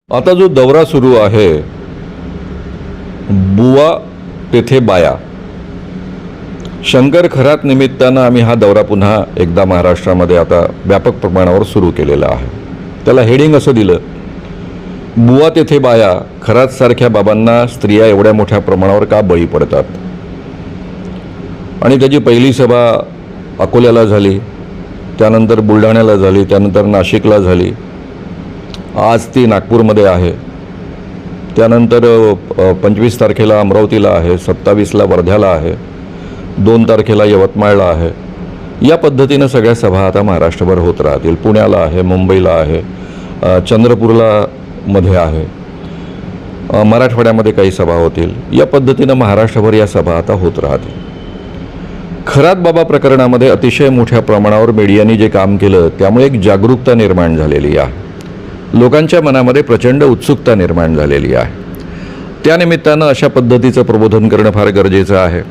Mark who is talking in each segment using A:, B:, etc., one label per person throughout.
A: आता जो दौरा सुरू आहे, बुवा तेथे बाया, शंकर खरात निमित्तानं आम्ही हा दौरा पुन्हा एकदा महाराष्ट्रामध्ये आता व्यापक प्रमाणावर सुरू केलेला आहे. त्याला हेडिंग असं दिलं, बुवा तेथे बाया, खरात सारख्या बाबांना स्त्रिया एवढ्या मोठ्या प्रमाणावर का बळी पडतात. आणि त्याची पहिली सभा अकोल्याला झाली, त्यानंतर बुलढाण्याला झाली, त्यानंतर नाशिकला झाली, आज ती नागपूरमध्ये आहे, त्यानंतर 25 तारखेला अमरावतीला आहे, 27ला वर्ध्याला आहे, 2 तारखेला यवतमाळला आहे. या पद्धतीनं सगळ्या सभा आता महाराष्ट्रभर होत राहतील. पुण्याला आहे, मुंबईला आहे, चंद्रपूरला मध्ये आहे, मराठवाड्यामध्ये काही सभा होतील. या पद्धतीनं महाराष्ट्रभर या सभा आता होत राहतील. खरात बाबा प्रकरणामध्ये अतिशय मोठ्या प्रमाणावर मीडियाने जे काम केलं त्यामुळे एक जागरूकता निर्माण झालेली आहे. लोकांच्या मनामध्ये प्रचंड उत्सुकता निर्माण झालेली आहे. त्यानिमित्तानं अशा पद्धतीचं प्रबोधन करणं फार गरजेचं आहे.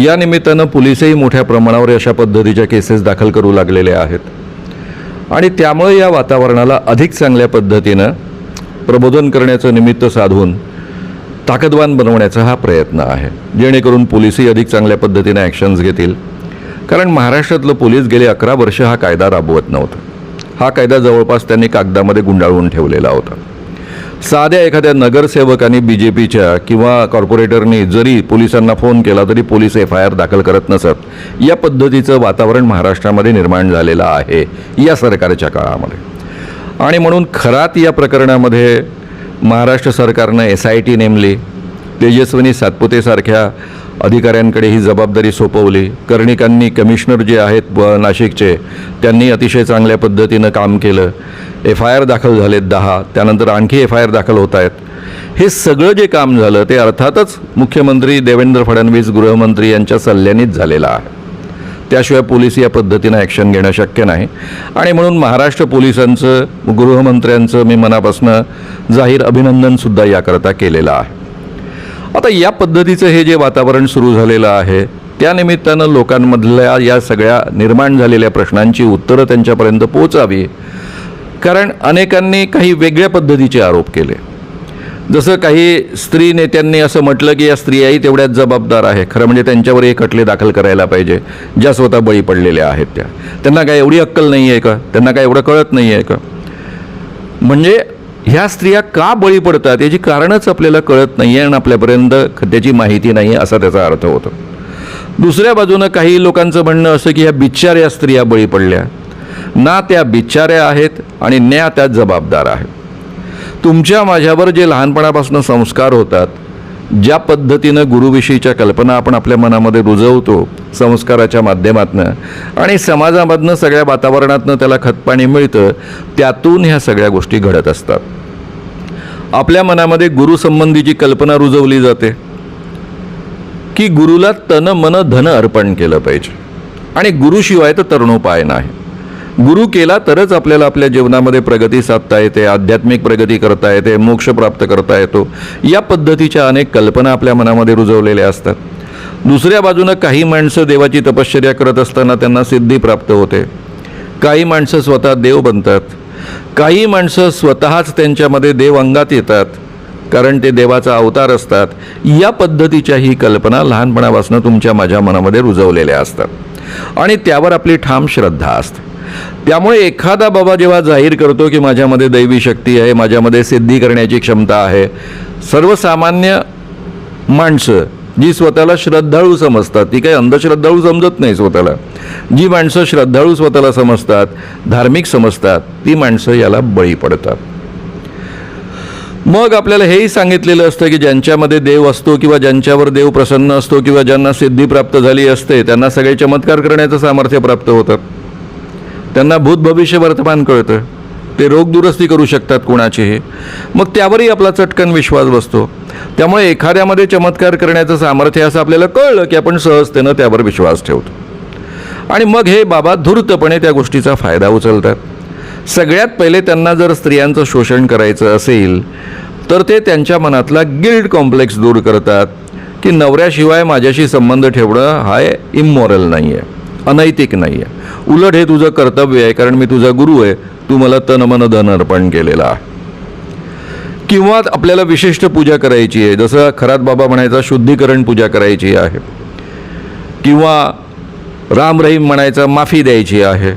A: या निमित्तानं पोलिसही मोठ्या प्रमाणावर अशा पद्धतीच्या केसेस दाखल करू लागलेले आहेत आणि त्यामुळे या वातावरणाला अधिक चांगल्या पद्धतीनं प्रबोधन करण्याचं निमित्त साधून ताकदवान बनवण्याचा हा प्रयत्न आहे, जेणेकरून पोलिसही अधिक चांगल्या पद्धतीने ॲक्शन्स घेतील. कारण महाराष्ट्रातलं पोलीस गेले 11 वर्ष हा कायदा राबवत नव्हतं. हा कायदा जवळपास त्यांनी कागदामध्ये गुंडाळून ठेवलेला होता. साध्या एखाद्या नगरसेवकांनी BJPच्या किंवा कॉर्पोरेटरनी जरी पोलिसांना फोन केला तरी पोलीस FIR दाखल करत नसत. या पद्धतीचं वातावरण महाराष्ट्रामध्ये निर्माण झालेलं आहे या सरकारच्या काळामध्ये. आणि म्हणून खरात या प्रकरणामध्ये महाराष्ट्र सरकारनं SIT नेमली, तेजस्विनी सातपुतेसारख्या अधिकाऱ्यांकडे ही जबाबदारी सोपवली. कर्णिकांनी, कमिशनर जे आहेत नाशिकचे, त्यांनी अतिशय चांगल्या पद्धतीनं काम केलं. FIR दाखल झालेत 10, त्यानंतर आणखी FIR दाखल होत आहेत. हे सगळं जे काम झालं ते अर्थातच मुख्यमंत्री देवेंद्र फडणवीस, गृहमंत्री यांच्या सल्ल्यानेच झालेलं आहे. त्याशिवाय पोलीस या पद्धतीनं ॲक्शन घेणं शक्य नाही. आणि म्हणून महाराष्ट्र पोलिसांचं, गृहमंत्र्यांचं मी मनापासून जाहीर अभिनंदनसुद्धा याकरता केलेलं आहे. आता या पद्धतीचं हे जे वातावरण सुरू झालेलं आहे त्यानिमित्तानं लोकांमधल्या या सगळ्या निर्माण झालेल्या प्रश्नांची उत्तरं त्यांच्यापर्यंत पोहोचावी. कारण अनेकांनी काही वेगळ्या पद्धतीचे आरोप केले. जसं काही स्त्री नेत्यांनी असं म्हटलं की या स्त्रियाही तेवढ्याच जबाबदार आहे. खरं म्हणजे त्यांच्यावर खटले दाखल करायला पाहिजे ज्या स्वतः बळी पडलेल्या आहेत. त्यांना काय एवढी अक्कल नाही आहे का? त्यांना काय एवढं कळत नाही आहे का? म्हणजे ह्या स्त्रिया का बळी पडतात याची कारणच आपल्याला कळत नाही आहे आणि आपल्यापर्यंत त्याची माहिती नाही आहे असा त्याचा अर्थ होतो. दुसऱ्या बाजूनं काही लोकांचं म्हणणं असं की ह्या बिचाऱ्या स्त्रिया बळी पडल्या. ना त्या बिचाऱ्या आहेत आणि ना त्या जबाबदार आहेत. तुमच्या माझ्यावर जे लहानपणापासून संस्कार होतात, ज्या पद्धतीनं गुरुविषयीच्या कल्पना आपण आपल्या मनामध्ये रुजवतो संस्काराच्या माध्यमातून आणि समाजामधनं सगळ्या वातावरणातनं त्याला खतपाणी मिळतं, त्यातून ह्या सगळ्या गोष्टी घडत असतात. आपल्या मनामध्ये गुरुसंबंधीची कल्पना रुजवली जाते की गुरुला तन मन धन अर्पण केलं पाहिजे आणि गुरुशिवाय तर तरणोपाय नाही. गुरु केला तरच आपल्याला आपल्या जीवनामध्ये प्रगती साधता येते, आध्यात्मिक प्रगती करता येते, मोक्ष प्राप्त करता येतो. या पद्धतीच्या अनेक कल्पना आपल्या मनामध्ये रुजवलेल्या असतात. दुसऱ्या बाजूनं काही माणसं देवाची तपश्चर्या करत असताना त्यांना सिद्धी प्राप्त होते. काही माणसं स्वतः देव बनतात. काही माणसं स्वतःच त्यांच्यामध्ये देव अंगात येतात कारण ते देवाचा अवतार असतात. या पद्धतीच्या ही कल्पना लहानपणापासून तुमच्या माझ्या मनामध्ये रुजवलेल्या असतात आणि त्यावर आपली ठाम श्रद्धा असते. त्यामुळे एखादा बाबा जेव्हा जाहीर करतो की माझ्यामध्ये दैवी शक्ती आहे, माझ्यामध्ये सिद्धी करण्याची क्षमता आहे, सर्वसामान्य माणसं जी स्वतःला श्रद्धाळू समजतात, ती काही अंधश्रद्धाळू समजत नाही स्वतःला, जी माणसं श्रद्धाळू स्वतःला समजतात, धार्मिक समजतात, ती माणसं याला बळी पडतात. मग आपल्याला हेही सांगितलेलं असतं की ज्यांच्यामध्ये देव असतो किंवा ज्यांच्यावर देव प्रसन्न असतो किंवा ज्यांना सिद्धी प्राप्त झाली असते त्यांना सगळे चमत्कार करण्याचं सामर्थ्य प्राप्त होतं. त्यांना भूत भविष्य वर्तमान कळतं. ते रोग दुरुस्ती करू शकतात कोणाचेही. मग त्यावरही आपला चटकन विश्वास बसतो. त्यामुळे एखाद्यामध्ये चमत्कार करण्याचं सामर्थ्य असं आपल्याला कळलं की आपण सहजतेनं त्यावर विश्वास ठेवतो आणि मग हे बाबा धूर्तपणे त्या गोष्टीचा फायदा उचलतात. सगळ्यात पहिले त्यांना जर स्त्रियांचं शोषण करायचं असेल तर ते त्यांच्या मनातला गिल्ट कॉम्प्लेक्स दूर करतात की नवऱ्याशिवाय माझ्याशी संबंध ठेवणं हा इमॉरल नाही आहे, अनैतिक नाही आहे. उलट हे तुझं कर्तव्य आहे कारण मी तुझा गुरु आहे, तू मला तन मन धन अर्पण केलेला आहे. किंवा आपल्याला विशिष्ट पूजा करायची आहे, जसं खरात बाबा म्हणायचा शुद्धीकरण पूजा करायची आहे, किंवा राम रहीम म्हणायचा माफी द्यायची आहे,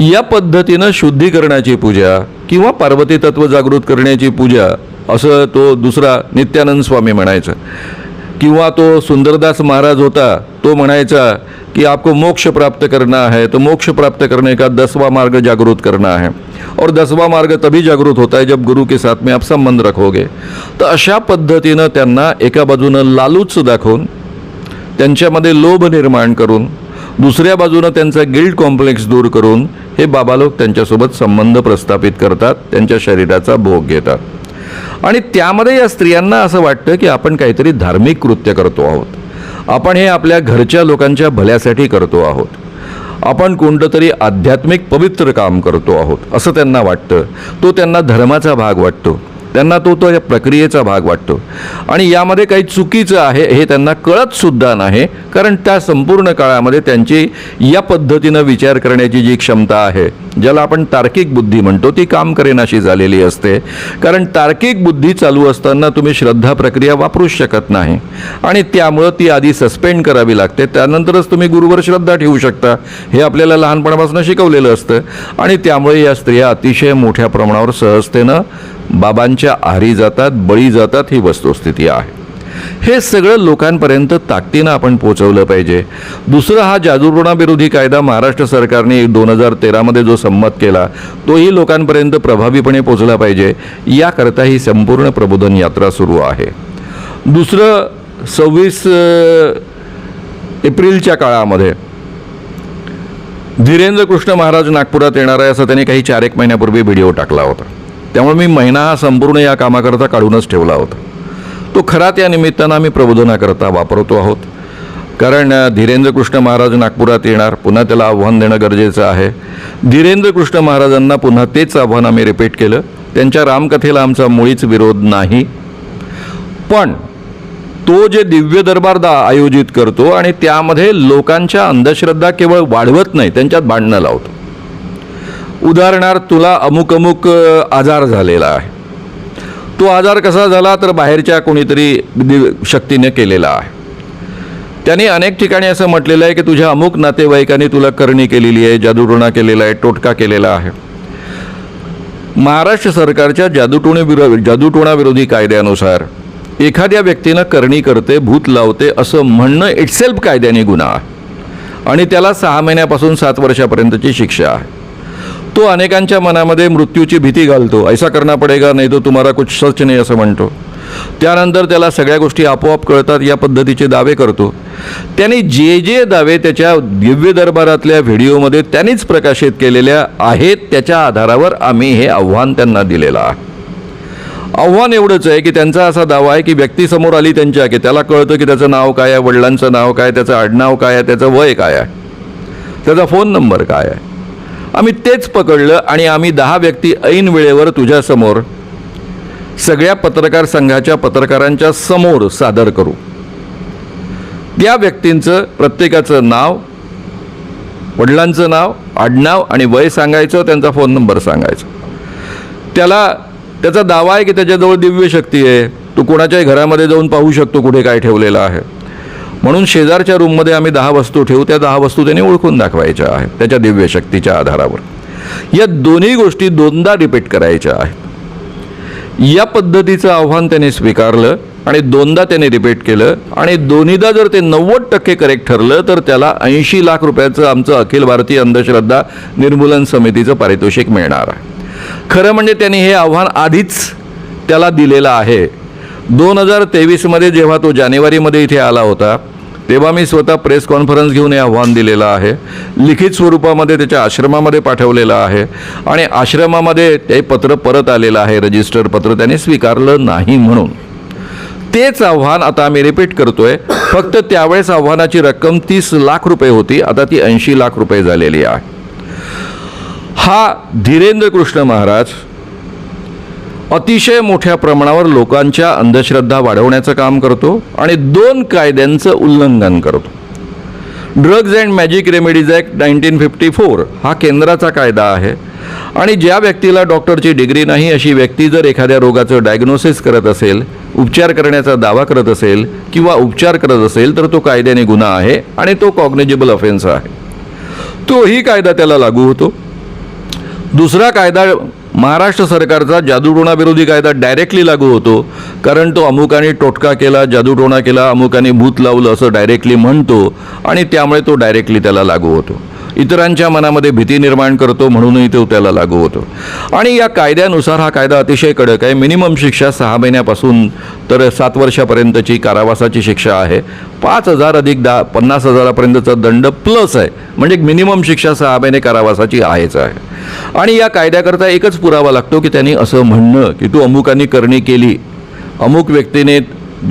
A: या पद्धतीनं शुद्धीकरणाची पूजा किंवा पार्वती तत्व जागृत करण्याची पूजा असं तो दुसरा नित्यानंद स्वामी म्हणायचा, किंवा तो सुंदरदास महाराज होता तो म्हणायचा कि आपको मोक्ष प्राप्त करना है तो मोक्ष प्राप्त करने का 10वां मार्ग जागृत करना है, और 10वां मार्ग तभी जागृत होता है जब गुरु के साथ में आप संबंध रखोगे. तर अशा पद्धतीनं त्यांना एका बाजूनं लालूच दाखवून त्यांच्यामध्ये लोभ निर्माण करून दुसऱ्या बाजूनं त्यांचा गिल्ट कॉम्प्लेक्स दूर करून हे बाबा लोक त्यांच्यासोबत संबंध प्रस्थापित करतात, त्यांच्या शरीराचा भोग घेतात. आणि त्यामध्ये या स्त्रियांना असं वाटतं की आपण काहीतरी धार्मिक कृत्य करतो आहोत, आपण हे आपल्या घरच्या लोकांच्या भल्यासाठी करतो आहोत, आपण कोणतं तरी आध्यात्मिक पवित्र काम करतो आहोत असं त्यांना वाटतं. तो त्यांना धर्माचा भाग वाटतो, त्यांना तो या प्रक्रियेचा भाग वाटतो. आणि यामध्ये काही चुकीचं आहे हे त्यांना कळतसुद्धा नाही, कारण त्या संपूर्ण काळामध्ये त्यांची या पद्धतीनं विचार करण्याची जी क्षमता आहे, ज्याला आपण तार्किक बुद्धी म्हणतो, ती काम करेनाशी झालेली असते. कारण तार्किक बुद्धी चालू असताना तुम्ही श्रद्धा प्रक्रिया वापरूच शकत नाही, आणि त्यामुळं ती आधी सस्पेंड करावी लागते, त्यानंतरच तुम्ही गुरुवर श्रद्धा ठेवू शकता. हे आपल्याला लहानपणापासून शिकवलेलं असतं. आणि त्यामुळे या स्त्रिया अतिशय मोठ्या प्रमाणावर सहजतेनं बाबांच्या आहारी जातात, बळी जातात, ही वस्तुस्थिती आहे. हे सगळं लोकांपर्यंत ताकदीनं आपण पोचवलं पाहिजे. दुसरं, हा जादूटोणाविरोधी कायदा महाराष्ट्र सरकारने 2013मध्ये जो संमत केला तोही लोकांपर्यंत प्रभावीपणे पोचला पाहिजे. याकरता ही संपूर्ण प्रबोधन यात्रा सुरू आहे. दुसरं, 26 एप्रिलच्या काळामध्ये धीरेंद्र कृष्ण महाराज नागपुरात येणार आहे असं त्यांनी काही 4-1 महिन्यापूर्वी व्हिडिओ टाकला होता. त्यामुळे मी महिना हा संपूर्ण या कामाकरता काढूनच ठेवला होता. तो खरात या निमित्तानं आम्ही प्रबोधनाकरता वापरतो आहोत. कारण धीरेंद्र कृष्ण महाराज नागपुरात येणार, पुन्हा त्याला आव्हान देणं गरजेचं आहे. धीरेंद्र कृष्ण महाराजांना पुन्हा तेच आव्हान आम्ही रिपीट केलं. त्यांच्या रामकथेला आमचा मुळीच विरोध नाही, पण तो जे दिव्य दरबार आयोजित करतो आणि त्यामध्ये लोकांच्या अंधश्रद्धा केवळ वाढवत नाही, त्यांच्यात भांडणं लावतो. उदाहरणार्थ, तुला अमुक अमुक आजार झालेला आहे, तो आजार कसा झाला तर बाहेरच्या कोणीतरी शक्तीने केलेला आहे. त्याने अनेक ठिकाणी असं म्हटलेलं आहे की तुझ्या अमुक नातेवाईकांनी तुला करणी केलेली आहे, जादूटोणा केलेला आहे, टोटका केलेला आहे. महाराष्ट्र सरकारच्या जादूटोणाविरोधी कायद्यानुसार एखाद्या व्यक्तीनं करणी करते, भूत लावते असं म्हणणं इटसेल्फ कायद्याने गुन्हा आहे, आणि त्याला 6 महिन्यापासून 7 वर्षापर्यंतची शिक्षा आहे. तो अनेकांच्या मनामध्ये मृत्यूची भीती घालतो, ऐसा करना पडेगा नाही तो तुम्हाला कुछ सच नाही असं म्हणतो. त्यानंतर त्याला सगळ्या गोष्टी आपोआप कळतात या पद्धतीचे दावे करतो. त्याने जे दावे त्याच्या दिव्य दरबारातल्या व्हिडिओमध्ये त्यांनीच प्रकाशित केलेल्या आहेत, त्याच्या आधारावर आम्ही हे आव्हान त्यांना दिलेलं आहे. आव्हान एवढंच आहे की त्यांचा असा दावा आहे की व्यक्ती समोर आली त्यांच्या, की त्याला कळतं की त्याचं नाव काय आहे, वडिलांचं नाव काय, त्याचं आडनाव काय आहे, त्याचं वय काय आहे, त्याचा फोन नंबर काय आहे. आम्ही तेच पकडलं आणि आम्ही 10 व्यक्ती ऐन वेळेवर तुझ्यासमोर सगळ्या पत्रकार संघाच्या पत्रकारांच्या समोर सादर करू. त्या व्यक्तींचं प्रत्येकाचं नाव, वडिलांचं नाव, आडनाव आणि वय सांगायचं, त्यांचा फोन नंबर सांगायचा. त्याचा दावा आहे की त्याच्याजवळ दिव्य शक्ती आहे, तो कोणाच्याही घरामध्ये जाऊन पाहू शकतो कुठे काय ठेवलेलं आहे. म्हणून शेजारच्या रूममध्ये आम्ही 10 वस्तू ठेवू, त्या 10 वस्तू त्याने ओळखून दाखवायच्या आहेत त्याच्या दिव्य शक्तीच्या आधारावर. या दोन्ही गोष्टी 2दा रिपीट करायच्या आहेत. या पद्धतीचं आव्हान त्याने स्वीकारलं आणि 2दा त्याने रिपीट केलं, आणि दोन्हीदा जर ते 90% करेक्ट ठरलं तर त्याला 80 लाख रुपयाचं आमचं अखिल भारतीय अंधश्रद्धा निर्मूलन समितीचं पारितोषिक मिळणार आहे. खरं म्हणजे त्यांनी हे आव्हान आधीच त्याला दिलेलं आहे. 2023मध्ये जेव्हा तो जानेवारीमध्ये इथे आला होता तेव्हा मी स्वतः प्रेस कॉन्फरन्स घेऊन हे आव्हान दिलेलं आहे. लिखित स्वरूपामध्ये त्याच्या आश्रमामध्ये पाठवलेलं आहे, आणि आश्रमामध्ये ते पत्र परत आलेलं आहे, रजिस्टर पत्र, त्याने स्वीकारलं नाही. म्हणून तेच आव्हान आता आम्ही रिपीट करतोय. फक्त त्यावेळेस आव्हानाची रक्कम 30 लाख रुपये होती, आता ती 80 लाख रुपये झालेली आहे. हा धीरेंद्र कृष्ण महाराज अतिशय मोठ्या प्रमाणावर लोकांच्या अंधश्रद्धा वाढवण्याचं काम करतो आणि 2 कायद्यांचं उल्लंघन करतो. Drugs and magic remedies act 1954 हा केंद्राचा कायदा आहे, आणि ज्या व्यक्तीला डॉक्टरची डिग्री नाही अशी व्यक्ती जर एखाद्या रोगाचं डायग्नोसिस करत असेल, उपचार करण्याचा दावा करत असेल किंवा उपचार करत असेल तर तो कायद्याने गुन्हा आहे आणि तो कॉग्निजेबल ऑफेन्स आहे. तोही कायदा त्याला लागू होतो. दुसरा कायदा महाराष्ट्र सरकारचा जादूटोणा विरोधी कायदा डायरेक्टली लागू होतो, कारण तो अमुकाने टोटका केला, जादूटोणा केला, अमुकाने भूत लावलं असं डायरेक्टली म्हणतो आणि त्यामुळे तो डायरेक्टली त्याला लागू होतो. इतरांच्या मनामध्ये भीती निर्माण करतो म्हणूनही तो त्याला लागू होतो. आणि या कायद्यानुसार हा कायदा अतिशय कडक आहे. मिनिमम शिक्षा 6 महिन्यापासून तर 7 वर्षापर्यंतची कारावासाची शिक्षा आहे. 5,000 अधिक 50,000पर्यंतचा दंड प्लस आहे, म्हणजे मिनिमम शिक्षा 6 महिने कारावासाची आहेच आहे. आणि या कायद्याकरता एकच पुरावा लागतो की त्यांनी असं म्हणणं की तू अमुकाने करणी केली, अमुक व्यक्तीने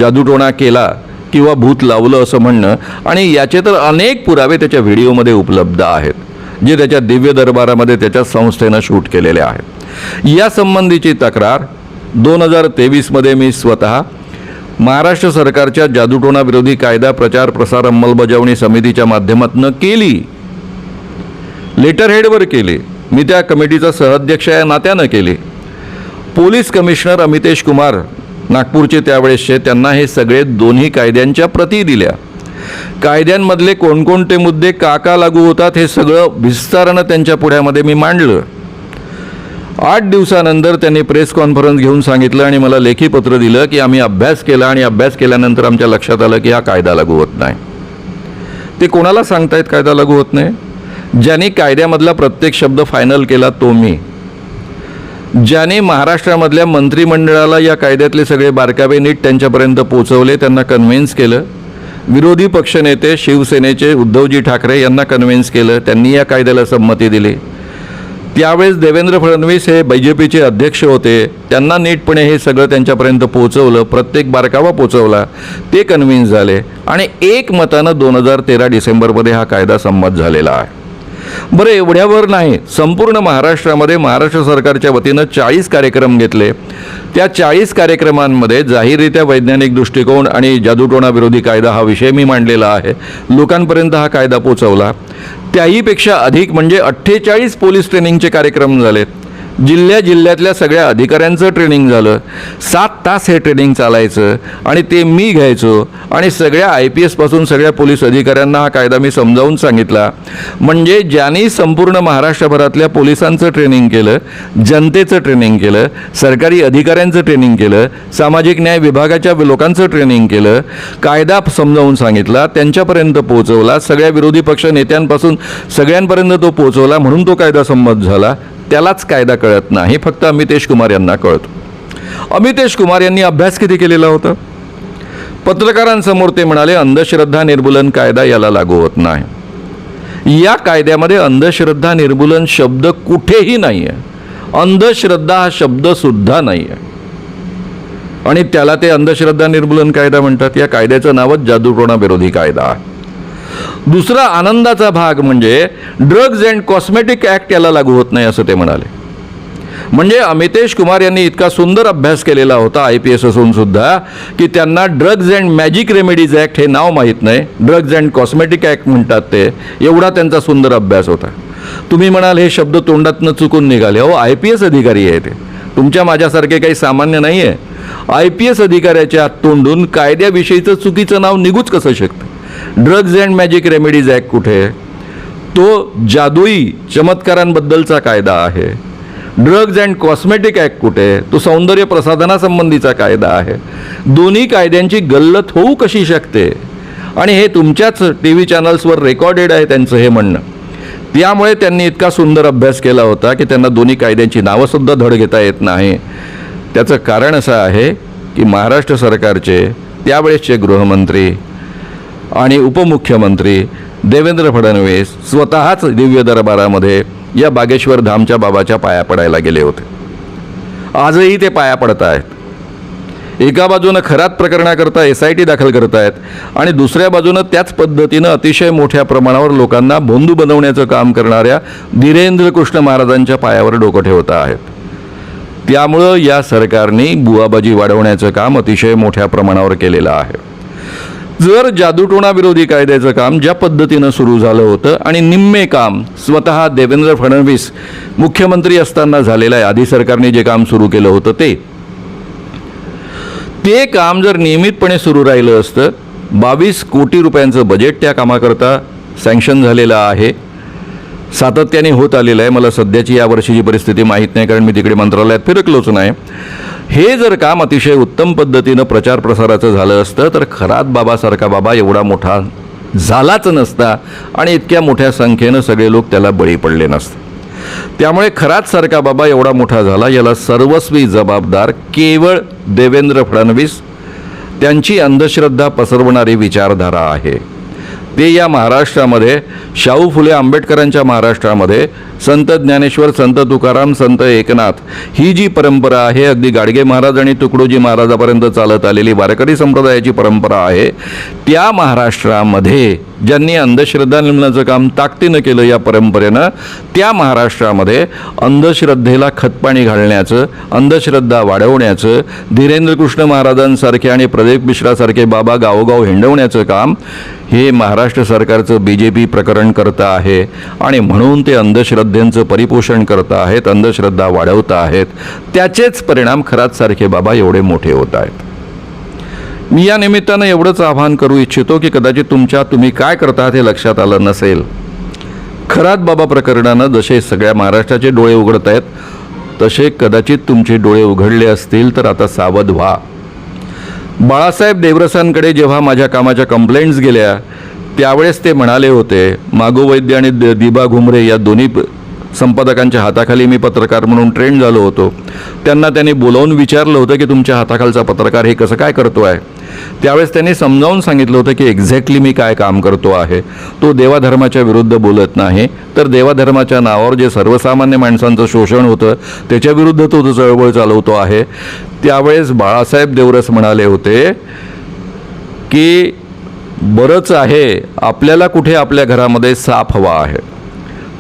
A: जादूटोणा केला किंवा भूत लावलं असं म्हणणं. आणि याचे तर अनेक पुरावे त्याच्या व्हिडिओमध्ये उपलब्ध आहेत, जे त्याच्या दिव्य दरबारामध्ये त्याच्या संस्थेनं शूट केलेले आहेत. या संबंधीची तक्रार 2023मध्ये मी स्वतः महाराष्ट्र सरकारच्या जादूटोणा विरोधी कायदा प्रचार प्रसार अंमलबजावणी समितीच्या माध्यमातून केली, लेटरहेडवर केली. मी त्या कमिटीचा सहअध्यक्ष या नात्यानं केली. पोलीस कमिशनर अमितेश कुमार नागपूरचे त्यावेळेसचे, त्यांना हे सगळे दोन्ही कायद्यांच्या प्रती दिल्या. कायद्यांमधले कोणकोणते मुद्दे का लागू होतात हे सगळं विस्तारानं त्यांच्या पुढ्यामध्ये मी मांडलं. 8 दिवसानंतर त्यांनी प्रेस कॉन्फरन्स घेऊन सांगितलं आणि मला लेखी पत्र दिलं की आम्ही अभ्यास केला आणि अभ्यास केल्यानंतर आमच्या लक्षात आलं की हा कायदा लागू होत नाही. ते कोणाला सांगतायत कायदा लागू होत नाही? ज्यांनी कायद्यामधला प्रत्येक शब्द फायनल केला तो मी. ज्याने महाराष्ट्रामधल्या मंत्रिमंडळाला या कायद्यातले सगळे बारकावे नीट त्यांच्यापर्यंत पोहोचवले, त्यांना कन्व्हिन्स केलं. विरोधी पक्षनेते शिवसेनेचे उद्धवजी ठाकरे यांना कन्व्हिन्स केलं, त्यांनी या कायद्याला संमती दिली. त्यावेळेस देवेंद्र फडणवीस हे BJPचे अध्यक्ष होते, त्यांना नीटपणे हे सगळं त्यांच्यापर्यंत पोहोचवलं, प्रत्येक बारकावा पोहोचवला, ते कन्व्हिन्स झाले आणि एकमतानं 2013 डिसेंबरमध्ये हा कायदा संमत झालेला आहे. बरं, एवढ्यावर नाही, संपूर्ण महाराष्ट्रामध्ये महाराष्ट्र सरकारच्या वतीनं 40 कार्यक्रम घेतले. त्या 40 कार्यक्रमांमध्ये जाहीररित्या वैज्ञानिक दृष्टिकोन आणि जादूटोणा विरोधी कायदा हा विषय मी मांडलेला आहे, लोकांपर्यंत हा कायदा पोचवला. त्याहीपेक्षा अधिक म्हणजे 48 पोलीस ट्रेनिंगचे कार्यक्रम झालेत. जिल्ह्यातल्या सगळ्या अधिकाऱ्यांचं ट्रेनिंग झालं. 7 तास हे ट्रेनिंग चालायचं आणि ते मी घ्यायचो आणि सगळ्या IPS पासून सगळ्या पोलीस अधिकाऱ्यांना हा कायदा मी समजावून सांगितला. म्हणजे ज्यांनी संपूर्ण महाराष्ट्रभरातल्या पोलिसांचं ट्रेनिंग केलं, जनतेचं ट्रेनिंग केलं, सरकारी अधिकाऱ्यांचं ट्रेनिंग केलं, सामाजिक न्याय विभागाच्या लोकांचं ट्रेनिंग केलं, कायदा समजावून सांगितला, त्यांच्यापर्यंत पोहोचवला, सगळ्या विरोधी पक्ष नेत्यांपासून सगळ्यांपर्यंत तो पोहोचवला, म्हणून तो कायदा संमत झाला. त्यालाच कायदा कळत नाही, फक्त अमितेश कुमार यांना कळतो. अमितेश कुमार यांनी अभ्यास किती केलेला होता? पत्रकारांसमोर ते म्हणाले अंधश्रद्धा निर्मूलन कायदा याला लागू होत नाही. या कायद्यामध्ये अंधश्रद्धा निर्मूलन शब्द कुठेही नाही आहे. अंधश्रद्धा हा शब्द सुद्धा नाही आहे आणि त्याला ते अंधश्रद्धा निर्मूलन कायदा म्हणतात. या कायद्याचं नावच जादूटोणा विरोधी कायदा आहे. दुसरा आनंदाचा भाग म्हणजे ड्रग्ज अँड कॉस्मेटिक ॲक्ट याला लागू होत नाही असं ते म्हणाले. म्हणजे अमितेश कुमार यांनी इतका सुंदर अभ्यास केलेला होता IPS असून सुद्धा की त्यांना drugs and magic remedies act हे नाव माहीत नाही, ड्रग्ज अँड कॉस्मेटिक ॲक्ट म्हणतात ते, एवढा त्यांचा सुंदर अभ्यास होता. तुम्ही म्हणाल हे शब्द तोंडातनं चुकून निघाले. हो, IPS अधिकारी आहे ते, तुमच्या माझ्यासारखे काही सामान्य नाही आहे. IPS अधिकाऱ्याच्या तोंडून कायद्याविषयीचं चुकीचं नाव निघूच कसं शकतं? Drugs and magic remedies act कुठे? तो जादुई चमत्कारांबद्दलचा कायदा आहे. ड्रग्ज अँड कॉस्मेटिक ॲक्ट कुठे? तो सौंदर्य प्रसाधनासंबंधीचा कायदा आहे. दोन्ही कायद्यांची गल्लत होऊ कशी शकते? आणि हे तुमच्याच TV चॅनल्सवर रेकॉर्डेड आहे त्यांचं हे म्हणणं. त्यामुळे त्यांनी इतका सुंदर अभ्यास केला होता की त्यांना दोन्ही कायद्यांची नावंसुद्धा धड घेता येत नाही. त्याचं कारण असं आहे की महाराष्ट्र सरकारचे त्यावेळेसचे गृहमंत्री आणि उपमुख्यमंत्री देवेंद्र फडणवीस स्वतःच दिव्य दरबारामध्ये या बागेश्वर धामच्या बाबाच्या पाया पडायला गेले होते. आजही ते पाया पडत आहेत. एका बाजूनं खरात प्रकरणाकरता SIT दाखल करत आहेत आणि दुसऱ्या बाजूनं त्याच पद्धतीनं अतिशय मोठ्या प्रमाणावर लोकांना भोंदू बनवण्याचं काम करणाऱ्या धीरेंद्र कृष्ण महाराजांच्या पायावर डोकं ठेवत आहेत. त्यामुळं या सरकारने बुवाबाजी वाढवण्याचं काम अतिशय मोठ्या प्रमाणावर केलेलं आहे. जर जादूटोणा विरोधी कायद्याचं काम ज्या पद्धतीनं सुरू झालं होतं आणि निम्मे काम स्वतः देवेंद्र फडणवीस मुख्यमंत्री असताना झालेलं आहे, आधी सरकारने जे काम सुरू केलं होतं ते काम जर नियमितपणे सुरू राहिलं असतं, 22 कोटी रुपयांचं बजेट त्या कामाकरता सँक्शन झालेलं आहे, सातत्याने होत आलेलं आहे. मला सध्याची या वर्षीची परिस्थिती माहीत नाही, कारण मी तिकडे मंत्रालयात फिरकलोच नाही. हे जर काम अतिशय उत्तम पद्धतीनं प्रचार प्रसाराचं झालं असतं तर खरात बाबासारखा बाबा एवढा मोठा झालाच नसता आणि इतक्या मोठ्या संख्येनं सगळे लोक त्याला बळी पडले नसते. त्यामुळे खरातसारखा बाबा एवढा मोठा झाला, याला सर्वस्वी जबाबदार केवळ देवेंद्र फडणवीस, त्यांची अंधश्रद्धा पसरवणारी विचारधारा आहे. ते या महाराष्ट्रामध्ये शाहू फुले आंबेडकरांच्या महाराष्ट्रामध्ये संत ज्ञानेश्वर, संत तुकाराम, संत एकनाथ ही जी परंपरा आहे, अगदी गाडगे महाराज आणि तुकडोजी महाराजापर्यंत चालत आलेली वारकरी संप्रदायाची परंपरा आहे, त्या महाराष्ट्रामध्ये ज्यांनी अंधश्रद्धा निर्मूलनाचं काम ताकदीनं केलं या परंपरेनं, त्या महाराष्ट्रामध्ये अंधश्रद्धेला खतपाणी घालण्याचं, अंधश्रद्धा वाढवण्याचं, धीरेंद्र कृष्ण महाराजांसारखे आणि प्रदीप मिश्रासारखे बाबा गावोगाव हिंडवण्याचं काम हे महाराष्ट्र सरकारचं BJP प्रकरण करतं आहे. आणि म्हणून ते अंधश्रद्धेंचं परिपोषण करत आहेत, अंधश्रद्धा वाढवत आहेत. त्याचेच परिणाम खरातसारखे बाबा एवढे मोठे होत आहेत. मी या निमित्तानं एवढंच आवाहन करू इच्छितो की कदाचित तुम्ही काय करता हे लक्षात आलं नसेल. खरात बाबा प्रकरणानं जसे सगळ्या महाराष्ट्राचे डोळे उघडत आहेत, तसे कदाचित तुमचे डोळे उघडले असतील तर आता सावध व्हा. बाळासाहेब देवरसांकडे जेव्हा माझ्या कामाच्या कंप्लेंट्स गेल्या त्यावेळेस ते म्हणाले होते, मागो वैद्य आणि दिबा घुमरे या दोन्ही संपादकांच्या हाताखाली मी पत्रकार म्हणून ट्रेंड झालो होतो. त्यांना त्यांनी बोलावून विचारलं होतं की तुमच्या हाताखालचा पत्रकार हे कसं काय करतो आहे. त्यावेळेस त्यांनी समजावून सांगितलं होतं की एक्झॅक्टली मी काय काम करतो आहे. तो देवाधर्माच्या विरुद्ध बोलत नाही, तर देवाधर्माच्या नावावर जे सर्वसामान्य माणसांचं शोषण होतं त्याच्या विरुद्ध तो चळवळ चालवतो आहे. त्यावेळेस बाळासाहेब देवरस म्हणाले होते की बरंच आहे, आपल्याला कुठे आपल्या घरामध्ये साप हवा आहे.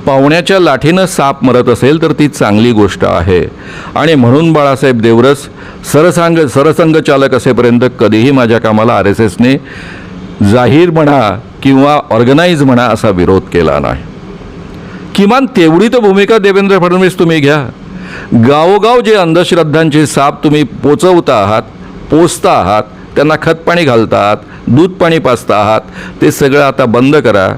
A: पाहुण्याच्या लाठीनं साप मरत असेल तर ती चांगली गोष्ट आहे. आणि म्हणून बाळासाहेब देवरस सरसंघचालक असेपर्यंत कधीही माझ्या कामाला RSSने जाहीर म्हणा किंवा ऑर्गनाईज म्हणा असा विरोध केला नाही. किमान तेवढी तर भूमिका देवेंद्र फडणवीस तुम्ही घ्या. गावोगाव जे अंधश्रद्धांचे साप तुम्ही पोचवता आहात, पोचता आहात, त्यांना खतपाणी घालता आहात, दूध पाणी पाजता आहात, ते सगळं आता बंद करा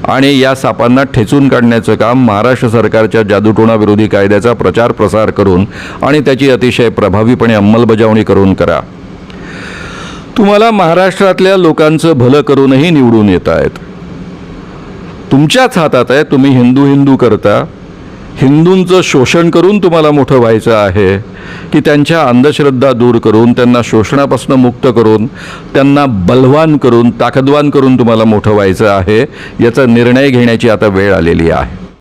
A: आणि या सापांना ठेचून काढण्याचं काम महाराष्ट्र सरकारच्या जादूटोणा विरोधी कायद्याचा प्रचार प्रसार करून आणि त्याची अतिशय प्रभावीपणे अंमलबजावणी करून करा. तुम्हाला महाराष्ट्रातल्या लोकांचं भलं करूनही निवडून येत आहेत. तुमच्याच हातात आहे. तुम्ही हिंदू करता, हिंदूंचं शोषण करून तुम्हाला मोठं व्हायचं आहे की त्यांच्या अंधश्रद्धा दूर करून, त्यांना शोषणापासून मुक्त करून, त्यांना बलवान करून, ताकदवान करून तुम्हाला मोठं व्हायचं आहे. याचा निर्णय घेण्याची आता वेळ आलेली आहे.